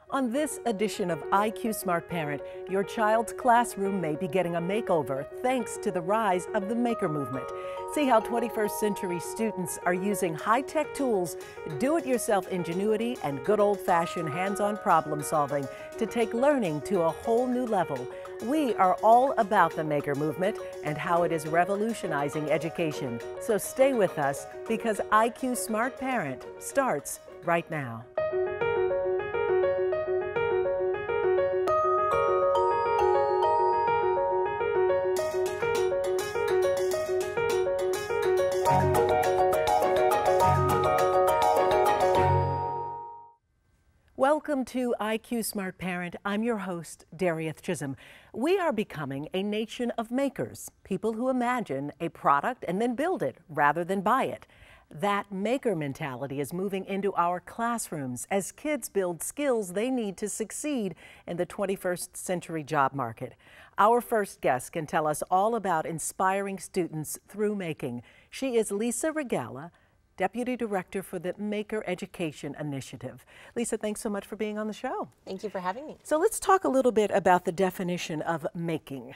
On this edition of IQ Smart Parent, your child's classroom may be getting a makeover thanks to the rise of the maker movement. See how 21st century students are using high-tech tools, do-it-yourself ingenuity, and good old-fashioned hands-on problem solving to take learning to a whole new level. We are all about the maker movement and how it is revolutionizing education. So stay with us because IQ Smart Parent starts right now. Welcome to IQ Smart Parent. I'm your host, Darieth Chisholm. We are becoming a nation of makers, people who imagine a product and then build it rather than buy it. That maker mentality is moving into our classrooms as kids build skills they need to succeed in the 21st century job market. Our first guest can tell us all about inspiring students through making. She is Lisa Regala, Deputy Director for the Maker Education Initiative. Lisa, thanks so much for being on the show. Thank you for having me. So let's talk a little bit about the definition of making.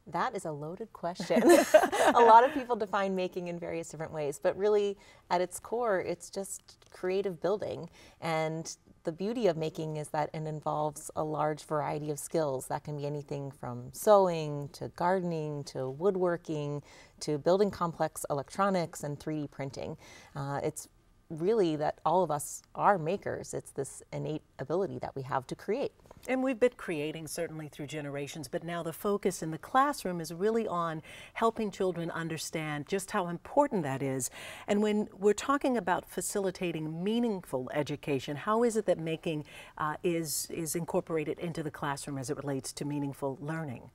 That is a loaded question. A lot of people define making in various different ways, but really at its core, it's just creative building. And the beauty of making is that it involves a large variety of skills. That can be anything from sewing to gardening to woodworking to building complex electronics and 3D printing. It's really that all of us are makers. It's this innate ability that we have to create. And we've been creating certainly through generations, but now the focus in the classroom is really on helping children understand just how important that is. And when we're talking about facilitating meaningful education, how is it that making is incorporated into the classroom as it relates to meaningful learning?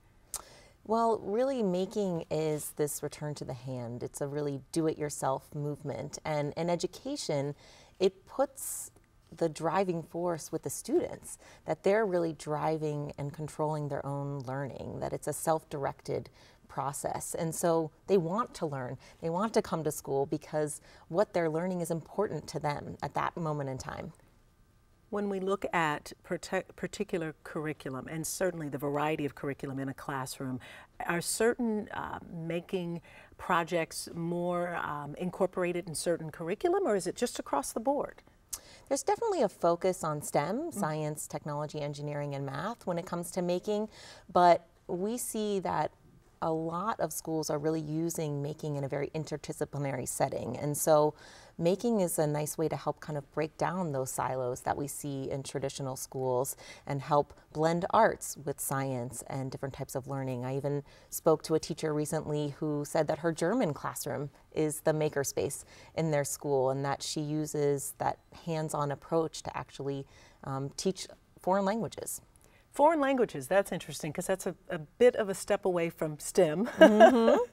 Well, really making is this return to the hand. It's a really do-it-yourself movement. And in education, it puts the driving force with the students, that they're really driving and controlling their own learning, that it's a self-directed process. And so they want to learn. They want to come to school because what they're learning is important to them at that moment in time. When we look at particular curriculum, and certainly the variety of curriculum in a classroom, are certain making projects more incorporated in certain curriculum, or is it just across the board? There's definitely a focus on STEM, science, technology, engineering, and math when it comes to making, but we see that a lot of schools are really using making in a very interdisciplinary setting. And so making is a nice way to help kind of break down those silos that we see in traditional schools and help blend arts with science and different types of learning. I even spoke to a teacher recently who said that her German classroom is the maker space in their school and that she uses that hands-on approach to actually teach foreign languages. Foreign languages, that's interesting because that's a bit of a step away from STEM.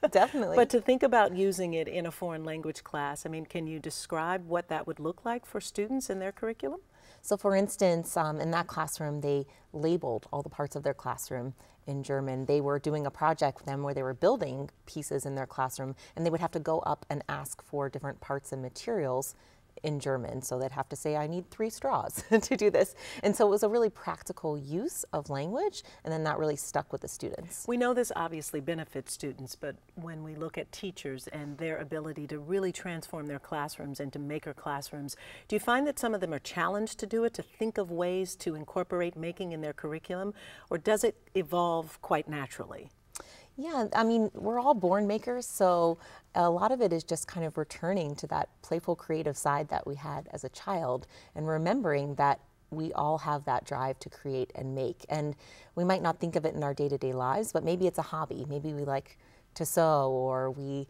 Definitely. But to think about using it in a foreign language class, I mean, can you describe what that would look like for students in their curriculum? So for instance, in that classroom, they labeled all the parts of their classroom in German. They were doing a project with them where they were building pieces in their classroom and they would have to go up and ask for different parts and materials in German. So they'd have to say, I need 3 straws to do this. And so it was a really practical use of language, and then that really stuck with the students. We know this obviously benefits students, but when we look at teachers and their ability to really transform their classrooms into maker classrooms, do you find that some of them are challenged to do it, to think of ways to incorporate making in their curriculum, or does it evolve quite naturally? Yeah, I mean, we're all born makers, so a lot of it is just kind of returning to that playful, creative side that we had as a child and remembering that we all have that drive to create and make. And we might not think of it in our day-to-day lives, but maybe it's a hobby. Maybe we like to sew, or we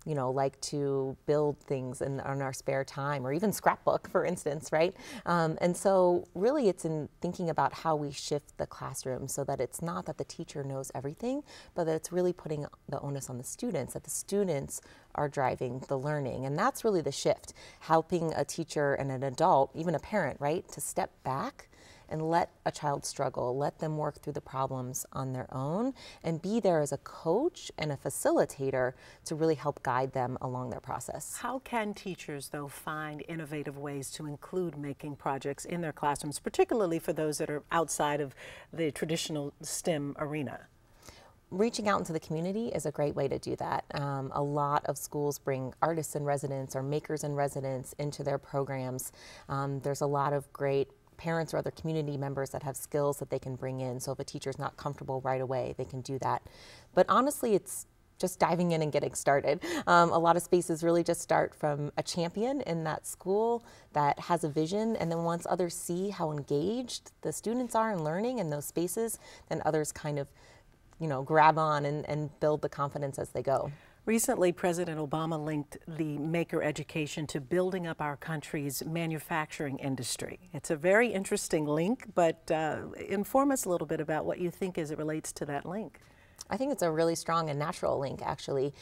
you know, like to build things in our spare time, or even scrapbook, for instance, right? And so really it's in thinking about how we shift the classroom so that it's not that the teacher knows everything, but that it's really putting the onus on the students, that the students are driving the learning. And that's really the shift, helping a teacher and an adult, even a parent, right, to step back and let a child struggle, let them work through the problems on their own, and be there as a coach and a facilitator to really help guide them along their process. How can teachers, though, find innovative ways to include making projects in their classrooms, particularly for those that are outside of the traditional STEM arena? Reaching out into the community is a great way to do that. A lot of schools bring artists in residence or makers in residence into their programs. There's a lot of great parents or other community members that have skills that they can bring in. So if a teacher's not comfortable right away, they can do that. But honestly, it's just diving in and getting started. A lot of spaces really just start from a champion in that school that has a vision, and then once others see how engaged the students are in learning in those spaces, then others kind of, you know, grab on and build the confidence as they go. Recently, President Obama linked the maker education to building up our country's manufacturing industry. It's a very interesting link, but inform us a little bit about what you think as it relates to that link. I think it's a really strong and natural link, actually.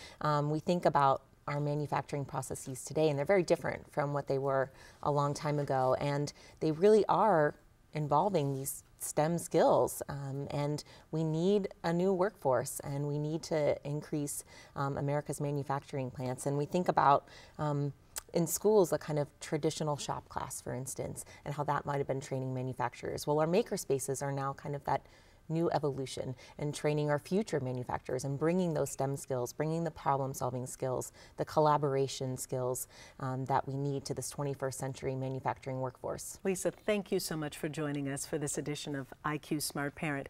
We think about our manufacturing processes today, and they're very different from what they were a long time ago, and they really are involving these STEM skills, and we need a new workforce, and we need to increase America's manufacturing plants. And we think about in schools a kind of traditional shop class, for instance, and how that might have been training manufacturers. Well, our maker spaces are now kind of that new evolution and training our future manufacturers and bringing those STEM skills, bringing the problem-solving skills, the collaboration skills that we need to this 21st century manufacturing workforce. Lisa, thank you so much for joining us for this edition of IQ Smart Parent.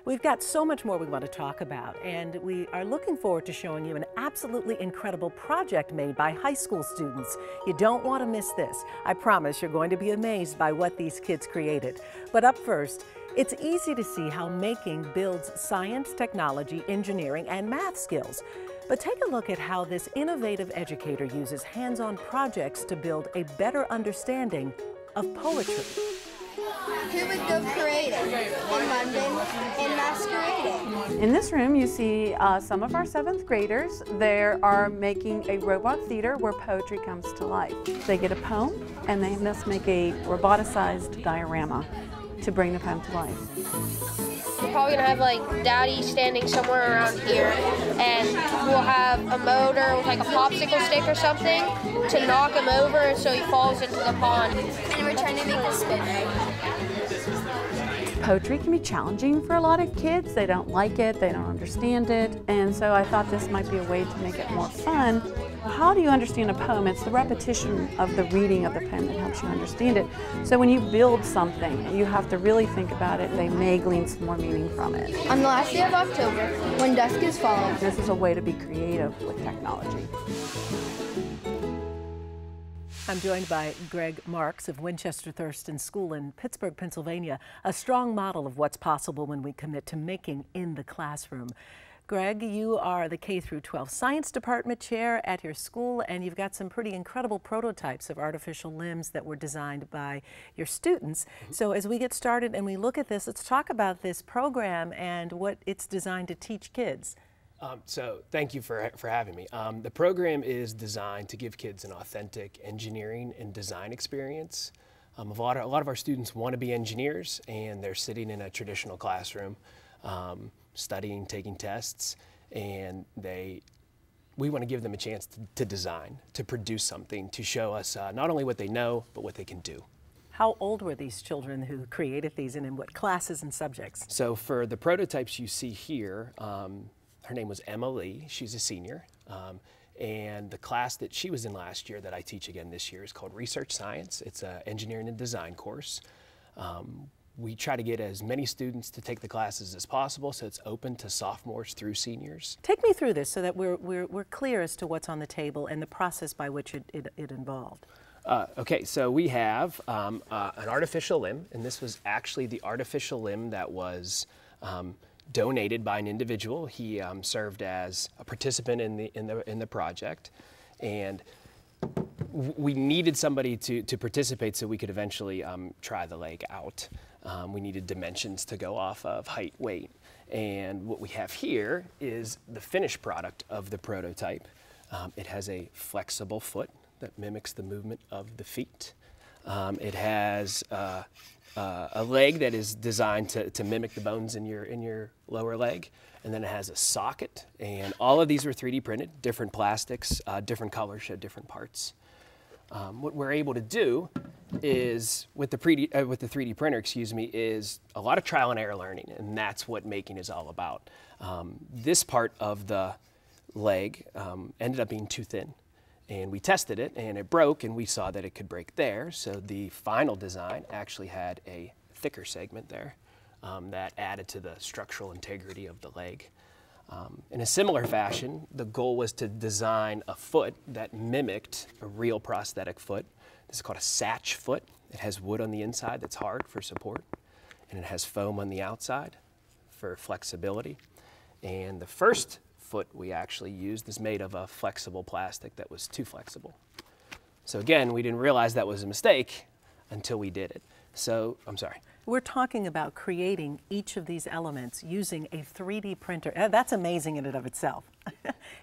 We've got so much more we want to talk about, and we are looking forward to showing you an absolutely incredible project made by high school students. You don't want to miss this. I promise you're going to be amazed by what these kids created. But up first, it's easy to see how making builds science, technology, engineering, and math skills. But take a look at how this innovative educator uses hands-on projects to build a better understanding of poetry. Here we go creative, in London, and masquerading. In this room you see some of our 7th graders. They are making a robot theater where poetry comes to life. They get a poem and they must make a roboticized diorama to bring the poem to life. We're probably gonna have like Daddy standing somewhere around here, and we'll have a motor with like a popsicle stick or something to knock him over so he falls into the pond. And we're trying to make this spin. Poetry can be challenging for a lot of kids. They don't like it, they don't understand it, and so I thought this might be a way to make it more fun. How do you understand a poem? It's the repetition of the reading of the poem that helps you understand it. So when you build something, you have to really think about it. They may glean some more meaning from it. On the last day of October, when dusk is falling. This is a way to be creative with technology. I'm joined by Greg Marks of Winchester Thurston School in Pittsburgh, Pennsylvania, a strong model of what's possible when we commit to making in the classroom. Greg, you are the K-12 Science Department Chair at your school, and you've got some pretty incredible prototypes of artificial limbs that were designed by your students. So as we get started and we look at this, let's talk about this program and what it's designed to teach kids. So thank you for having me. The program is designed to give kids an authentic engineering and design experience. A lot of our students want to be engineers, and they're sitting in a traditional classroom studying, taking tests, and we want to give them a chance to design, to produce something, to show us not only what they know, but what they can do. How old were these children who created these, and in what classes and subjects? So for the prototypes you see here, her name was Emily. She's a senior. And the class that she was in last year that I teach again this year is called Research Science. It's an engineering and design course. We try to get as many students to take the classes as possible, so it's open to sophomores through seniors. Take me through this so that we're clear as to what's on the table and the process by which it involved. Okay, so we have an artificial limb, and this was actually the artificial limb that was donated by an individual. He served as a participant in the project, and we needed somebody to participate so we could eventually try the leg out. We needed dimensions to go off of, height, weight. And what we have here is the finished product of the prototype. It has a flexible foot that mimics the movement of the feet. It has a leg that is designed to mimic the bones in your lower leg. And then it has a socket. And all of these were 3D printed, different plastics, different colors, show different parts. What we're able to do is, with the 3D printer, is a lot of trial and error learning, and that's what making is all about. This part of the leg ended up being too thin, and we tested it, and it broke, and we saw that it could break there, so the final design actually had a thicker segment there that added to the structural integrity of the leg. In a similar fashion, the goal was to design a foot that mimicked a real prosthetic foot. This is called a satch foot. It has wood on the inside that's hard for support, and it has foam on the outside for flexibility. And the first foot we actually used is made of a flexible plastic that was too flexible. So again, we didn't realize that was a mistake until we did it. So, I'm sorry. We're talking about creating each of these elements using a 3D printer. That's amazing in and of itself.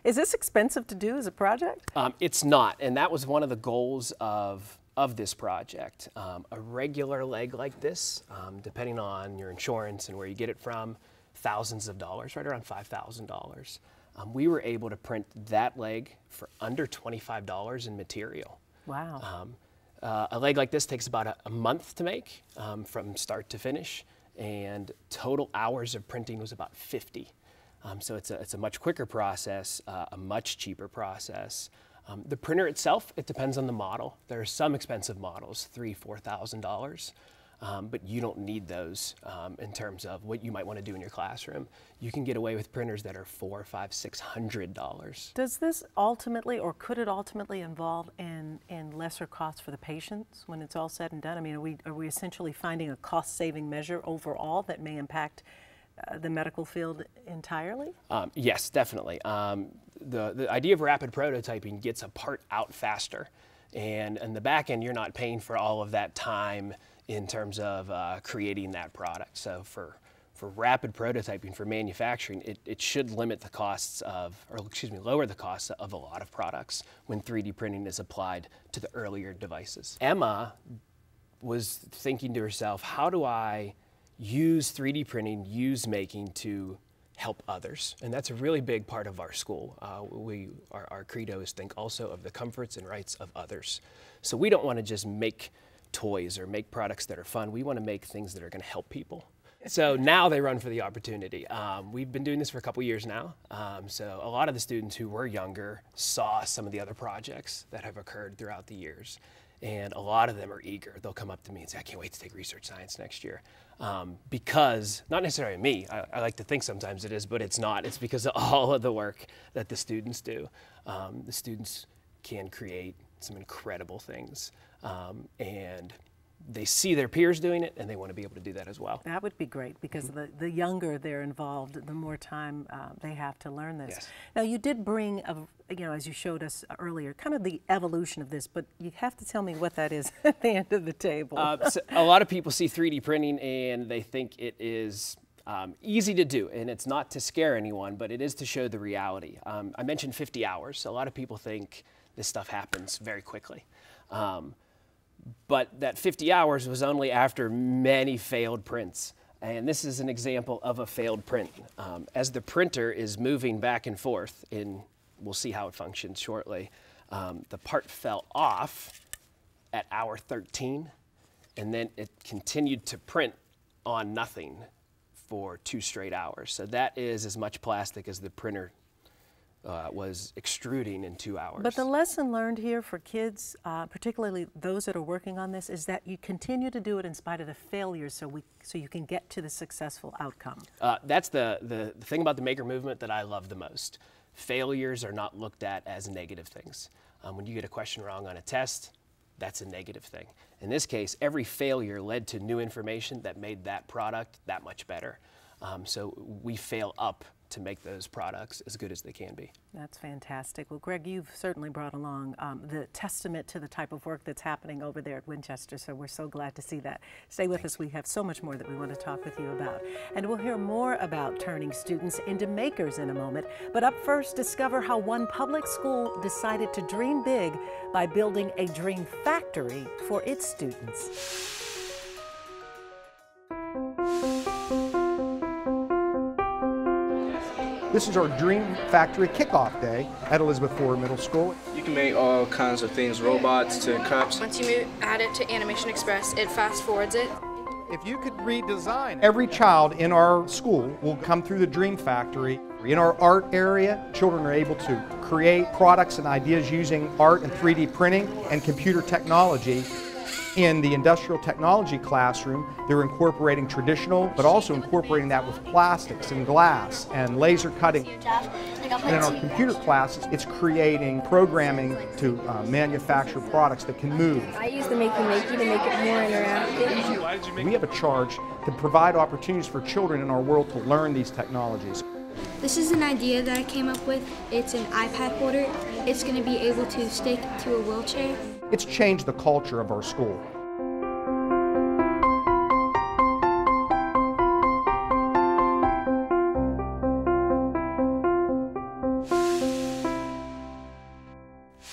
Is this expensive to do as a project? It's not, and that was one of the goals of this project. A regular leg like this, depending on your insurance and where you get it from, thousands of dollars, right around $5,000. We were able to print that leg for under $25 in material. Wow. A leg like this takes about a month to make from start to finish, and total hours of printing was about 50. So it's a much quicker process, a much cheaper process. The printer itself, it depends on the model. There are some expensive models, $3,000, $4,000, but you don't need those in terms of what you might want to do in your classroom. You can get away with printers that are $400, $500, $600. Does this ultimately, or could it ultimately involve in lesser costs for the patients when it's all said and done? I mean, are we essentially finding a cost-saving measure overall that may impact the medical field entirely? Yes, definitely. The idea of rapid prototyping gets a part out faster, and in the back end, you're not paying for all of that time in terms of creating that product. So for rapid prototyping, for manufacturing, it should limit the costs of, lower the costs of a lot of products when 3D printing is applied to the earlier devices. Emma was thinking to herself, how do I use 3D printing, use making to help others? And that's a really big part of our school. Our credo is think also of the comforts and rights of others. So we don't want to just make toys or make products that are fun. We want to make things that are going to help people. So now they run for the opportunity. We've been doing this for a couple years now. So a lot of the students who were younger saw some of the other projects that have occurred throughout the years. And a lot of them are eager. They'll come up to me and say, I can't wait to take research science next year. Because, not necessarily me, I like to think sometimes it is, but it's not. It's because of all of the work that the students do. The students can create some incredible things. And they see their peers doing it, and they want to be able to do that as well. That would be great, because the younger they're involved, the more time they have to learn this. Yes. Now, you did bring, as you showed us earlier, kind of the evolution of this, but you have to tell me what that is at the end of the table. So a lot of people see 3D printing, and they think it is easy to do, and it's not to scare anyone, but it is to show the reality. I mentioned 50 hours. A lot of people think this stuff happens very quickly. But that 50 hours was only after many failed prints. And this is an example of a failed print. As the printer is moving back and forth, and we'll see how it functions shortly, the part fell off at hour 13, and then it continued to print on nothing for 2 straight hours. So that is as much plastic as the printer was extruding in 2 hours. But the lesson learned here for kids, particularly those that are working on this, is that you continue to do it in spite of the failures, so you can get to the successful outcome. That's the thing about the maker movement that I love the most. Failures are not looked at as negative things. When you get a question wrong on a test, that's a negative thing. In this case, every failure led to new information that made that product that much better. So we fail up to make those products as good as they can be. That's fantastic. Well, Greg, you've certainly brought along the testament to the type of work that's happening over there at Winchester, so we're so glad to see that. Stay with us. We have so much more that we want to talk with you about. And we'll hear more about turning students into makers in a moment. But up first, discover how one public school decided to dream big by building a dream factory for its students. This is our Dream Factory kickoff day at Elizabeth Ford Middle School. You can make all kinds of things, robots to cups. Once you add it to Animation Express, it fast forwards it. If you could redesign, every child in our school will come through the Dream Factory. In our art area, children are able to create products and ideas using art and 3D printing and computer technology. In the industrial technology classroom, they're incorporating traditional, but also incorporating that with plastics and glass and laser cutting. And in our computer classes, it's creating programming to manufacture products that can move. I use the Makey Makey to make it more interactive. We have a charge to provide opportunities for children in our world to learn these technologies. This is an idea that I came up with. It's an iPad holder. It's going to be able to stick to a wheelchair. It's changed the culture of our school.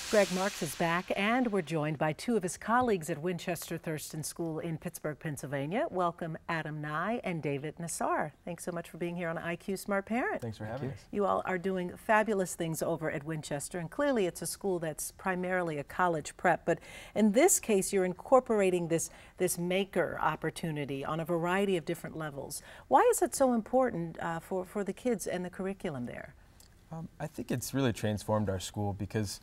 Greg Marks is back, and we're joined by two of his colleagues at Winchester Thurston School in Pittsburgh, Pennsylvania. Welcome Adam Nye and David Nassar. Thanks so much for being here on IQ Smart Parent. Thanks for having us. You all are doing fabulous things over at Winchester, and clearly it's a school that's primarily a college prep, but in this case you're incorporating this maker opportunity on a variety of different levels. Why is it so important for the kids and the curriculum there? I think it's really transformed our school because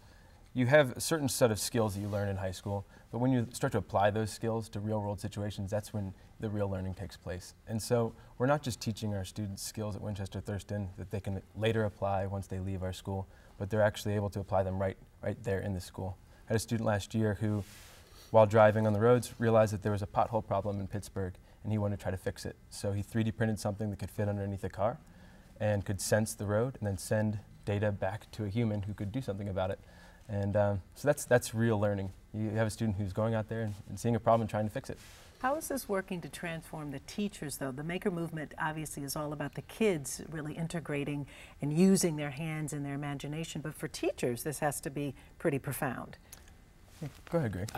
you have a certain set of skills that you learn in high school, but when you start to apply those skills to real-world situations, that's when the real learning takes place. And so we're not just teaching our students skills at Winchester Thurston that they can later apply once they leave our school, but they're actually able to apply them right there in the school. I had a student last year who, while driving on the roads, realized that there was a pothole problem in Pittsburgh, and he wanted to try to fix it. So he 3D printed something that could fit underneath a car and could sense the road and then send data back to a human who could do something about it. And so that's real learning. You have a student who's going out there and seeing a problem and trying to fix it. How is this working to transform the teachers, though? The maker movement obviously is all about the kids really integrating and using their hands and their imagination, but for teachers this has to be pretty profound. Go ahead, Greg.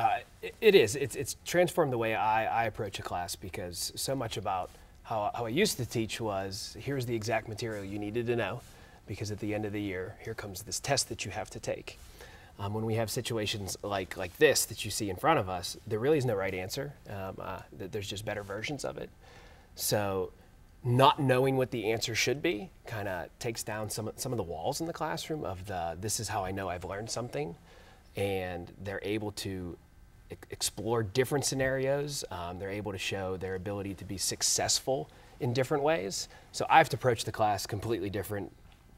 It is. It's transformed the way I approach a class, because so much about how I used to teach was, here's the exact material you needed to know, because at the end of the year, here comes this test that you have to take. When we have situations like this that you see in front of us, there really is no right answer. There's just better versions of it. So not knowing what the answer should be kind of takes down some of the walls in the classroom of this is how I know I've learned something. And they're able to explore different scenarios. They're able to show their ability to be successful in different ways. So I have to approach the class completely different,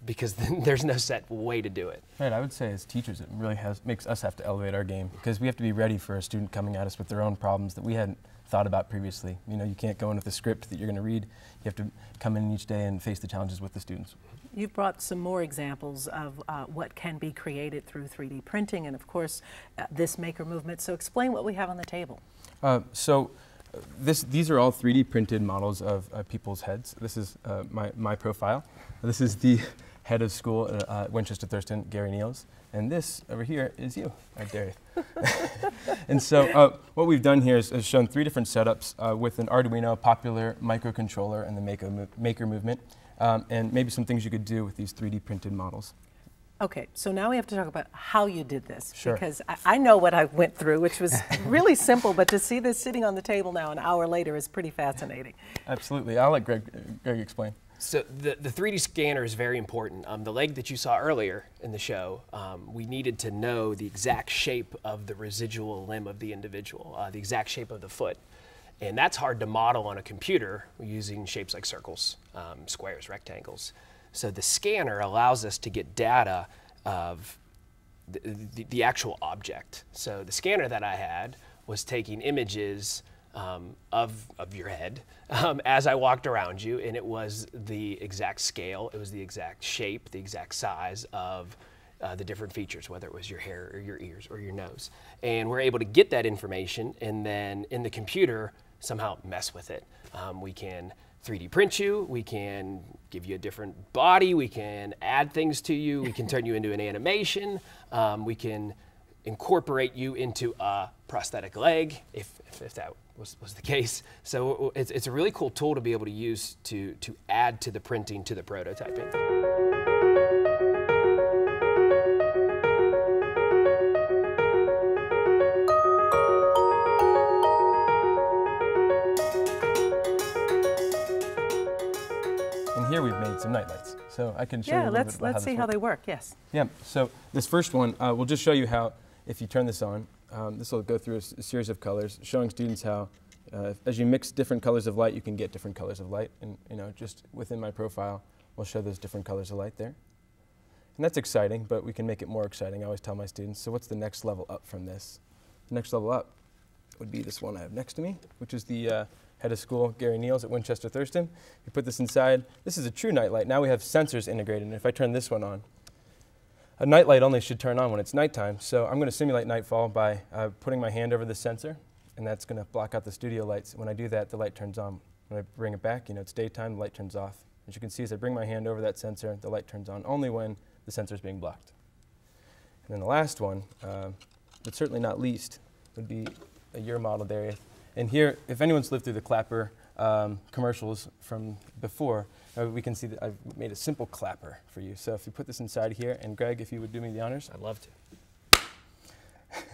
because there's no set way to do it. Right, I would say as teachers it really makes us have to elevate our game, because we have to be ready for a student coming at us with their own problems that we hadn't thought about previously. You know, you can't go in with a script that you're going to read. You have to come in each day and face the challenges with the students. You've brought some more examples of what can be created through 3D printing and, of course, this maker movement. So explain what we have on the table. These are all 3D printed models of people's heads. This is my profile. This is the head of school at Winchester Thurston, Gary Niels. And this over here is you, Darius. And so what we've done here is shown 3 different setups with an Arduino, popular microcontroller, and the maker movement, and maybe some things you could do with these 3D printed models. Okay, so now we have to talk about how you did this. Sure. Because I know what I went through, which was really simple, but to see this sitting on the table now an hour later is pretty fascinating. Absolutely. I'll let Greg explain. So the 3D scanner is very important. The leg that you saw earlier in the show, we needed to know the exact shape of the residual limb of the individual, the exact shape of the foot. And that's hard to model on a computer using shapes like circles, squares, rectangles. So the scanner allows us to get data of the actual object. So the scanner that I had was taking images of your head as I walked around you, and it was the exact scale, it was the exact shape, the exact size of the different features, whether it was your hair or your ears or your nose. And we're able to get that information and then in the computer somehow mess with it. We can 3D print you, we can give you a different body, we can add things to you, we can turn you into an animation, we can incorporate you into a prosthetic leg, if that was the case. So it's a really cool tool to be able to use to add to the printing, to the prototyping. And here we've made some nightlights. So I can show you a little bit about let's see how they work, yes. Yeah, so this first one, we'll just show you how, if you turn this on, this will go through a series of colors, showing students how, as you mix different colors of light, you can get different colors of light. And just within my profile, we'll show those different colors of light there. And that's exciting, but we can make it more exciting. I always tell my students, so what's the next level up from this? The next level up would be this one I have next to me, which is the head of school, Gary Neals at Winchester Thurston. We put this inside. This is a true nightlight. Now we have sensors integrated, and if I turn this one on, a nightlight only should turn on when it's nighttime, so I'm going to simulate nightfall by putting my hand over the sensor, and that's going to block out the studio lights. When I do that, the light turns on. When I bring it back, it's daytime, the light turns off. As you can see, as I bring my hand over that sensor, the light turns on only when the sensor is being blocked. And then the last one, but certainly not least, would be your model, Darius. And here, if anyone's lived through the clapper commercials from before, we can see that I've made a simple clapper for you. So if you put this inside here, and Greg, if you would do me the honors. I'd love to.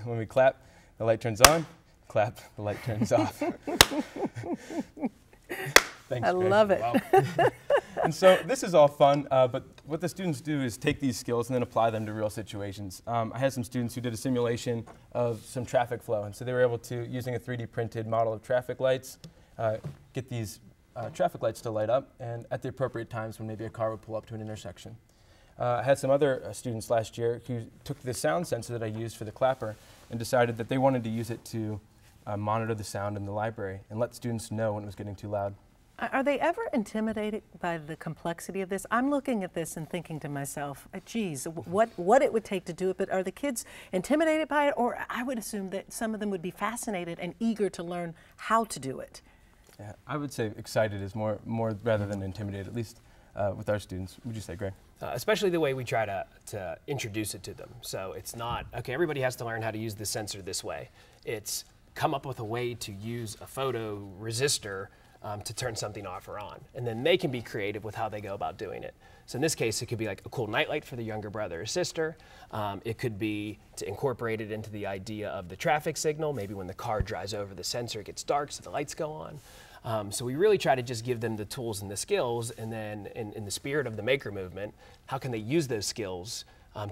When we clap, the light turns on. Clap, the light turns off. Thanks, I Greg. love it. Wow. And so this is all fun, but what the students do is take these skills and then apply them to real situations. I had some students who did a simulation of some traffic flow, and so they were able to, using a 3D printed model of traffic lights, get these traffic lights to light up, and at the appropriate times when maybe a car would pull up to an intersection. I had some other students last year who took the sound sensor that I used for the clapper and decided that they wanted to use it to monitor the sound in the library and let students know when it was getting too loud. Are they ever intimidated by the complexity of this? I'm looking at this and thinking to myself, geez, what it would take to do it, but are the kids intimidated by it? Or I would assume that some of them would be fascinated and eager to learn how to do it. Yeah, I would say excited is more rather than intimidated, at least with our students. Would you say, Greg? Especially the way we try to introduce it to them. So it's not, okay, everybody has to learn how to use the sensor this way. It's come up with a way to use a photo resistor to turn something off or on. And then they can be creative with how they go about doing it. So in this case, it could be like a cool nightlight for the younger brother or sister. It could be to incorporate it into the idea of the traffic signal. Maybe when the car drives over the sensor, it gets dark, so the lights go on. So we really try to just give them the tools and the skills, and then in the spirit of the maker movement, how can they use those skills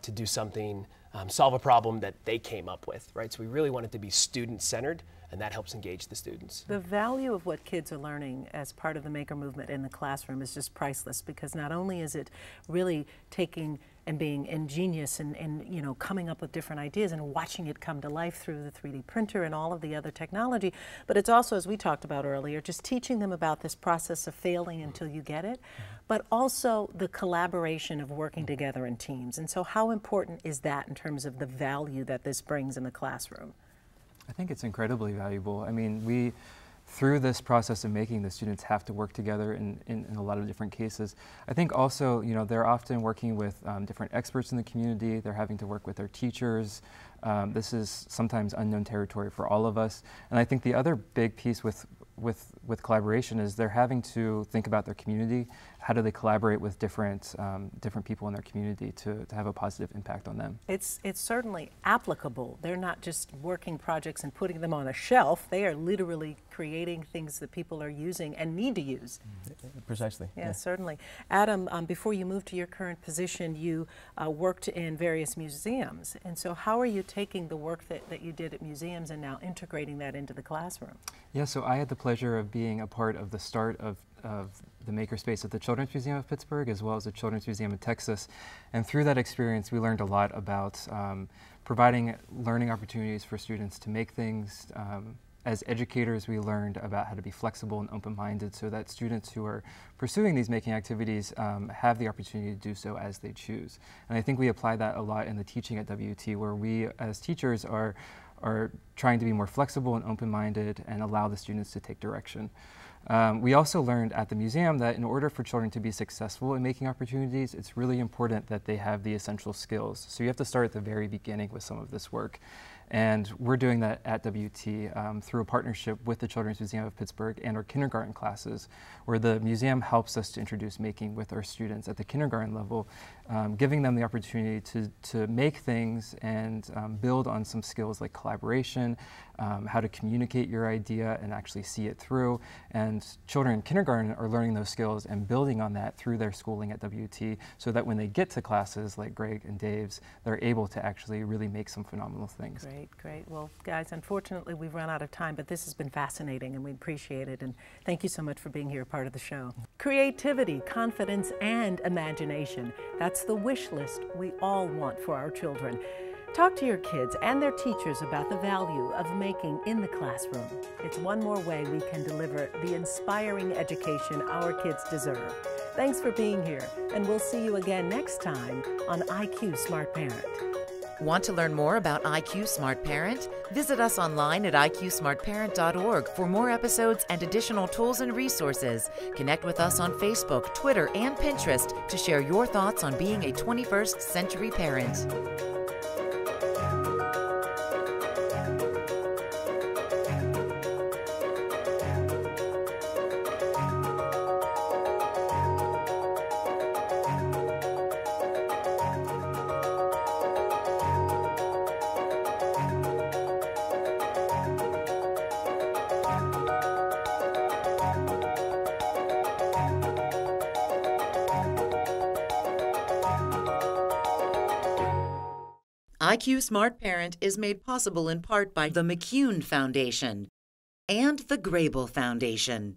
to do something, solve a problem that they came up with, right? So we really want it to be student-centered, and that helps engage the students. The value of what kids are learning as part of the maker movement in the classroom is just priceless, because not only is it really taking and being ingenious and coming up with different ideas and watching it come to life through the 3D printer and all of the other technology, but it's also, as we talked about earlier, just teaching them about this process of failing until you get it, but also the collaboration of working together in teams. And so how important is that in terms of the value that this brings in the classroom? I think it's incredibly valuable. I mean, through this process of making, the students have to work together in a lot of different cases. I think also, they're often working with different experts in the community. They're having to work with their teachers. This is sometimes unknown territory for all of us. And I think the other big piece with collaboration is they're having to think about their community. How do they collaborate with different people in their community to have a positive impact on them? It's certainly applicable. They're not just working projects and putting them on a shelf. They are literally creating things that people are using and need to use. Precisely. Yeah, certainly. Adam, before you moved to your current position, you worked in various museums. And so how are you taking the work that you did at museums and now integrating that into the classroom? Yeah, so I had the pleasure of being a part of the start of the makerspace at the Children's Museum of Pittsburgh, as well as the Children's Museum in Texas. And through that experience, we learned a lot about providing learning opportunities for students to make things, as educators, we learned about how to be flexible and open-minded so that students who are pursuing these making activities have the opportunity to do so as they choose. And I think we apply that a lot in the teaching at WT, where we as teachers are trying to be more flexible and open-minded and allow the students to take direction. We also learned at the museum that in order for children to be successful in making opportunities, it's really important that they have the essential skills. So you have to start at the very beginning with some of this work. And we're doing that at WT through a partnership with the Children's Museum of Pittsburgh and our kindergarten classes, where the museum helps us to introduce making with our students at the kindergarten level, giving them the opportunity to make things and build on some skills like collaboration, how to communicate your idea and actually see it through. And children in kindergarten are learning those skills and building on that through their schooling at WT, so that when they get to classes like Greg and Dave's, they're able to actually really make some phenomenal things. Great, great. Well, guys, unfortunately, we've run out of time, but this has been fascinating, and we appreciate it. And thank you so much for being here, part of the show. Creativity, confidence, and imagination. That's the wish list we all want for our children. Talk to your kids and their teachers about the value of making in the classroom. It's one more way we can deliver the inspiring education our kids deserve. Thanks for being here, and we'll see you again next time on IQ Smart Parent. Want to learn more about IQ Smart Parent? Visit us online at iqsmartparent.org for more episodes and additional tools and resources. Connect with us on Facebook, Twitter, and Pinterest to share your thoughts on being a 21st century parent. IQ Smart Parent is made possible in part by the McCune Foundation and the Grable Foundation.